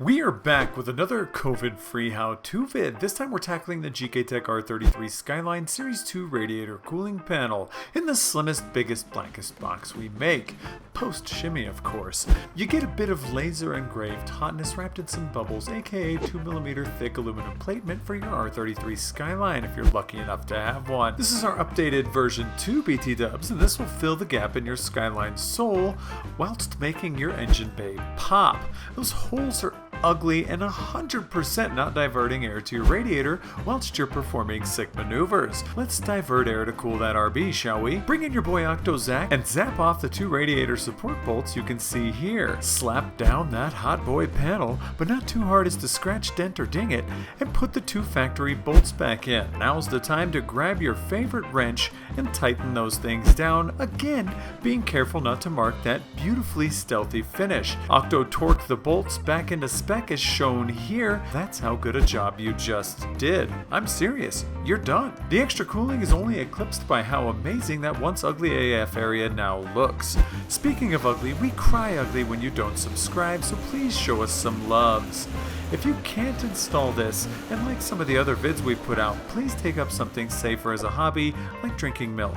We are back with another COVID-free how-to vid. This time we're tackling the GK Tech R33 Skyline Series 2 radiator cooling panel in the slimmest, biggest, blackest box we make. Post-shimmy, of course. You get a bit of laser-engraved hotness wrapped in some bubbles, aka 2mm thick aluminum plate meant for your R33 Skyline if you're lucky enough to have one. This is our updated version 2 BT dubs, and this will fill the gap in your Skyline soul whilst making your engine bay pop. Those holes are ugly and 100% not diverting air to your radiator whilst you're performing sick maneuvers. Let's divert air to cool that RB, shall we? Bring in your boy OctoZac and zap off the two radiator support bolts you can see here. Slap down that hot boy panel, but not too hard as to scratch, dent, or ding it, and put the two factory bolts back in. Now's the time to grab your favorite wrench and tighten those things down, again being careful not to mark that beautifully stealthy finish. Octo torqued the bolts back into spec as shown here. That's how good a job you just did. I'm serious, you're done. The extra cooling is only eclipsed by how amazing that once ugly AF area now looks. Speaking of ugly, we cry ugly when you don't subscribe, so please show us some loves. If you can't install this, and like some of the other vids we put out, please take up something safer as a hobby, like drinking milk.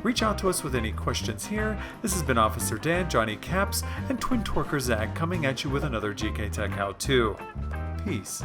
Reach out to us with any questions here. This has been Officer Dan, Johnny Caps, and Twin Torker Zach coming at you with another GK Tech How To. Peace.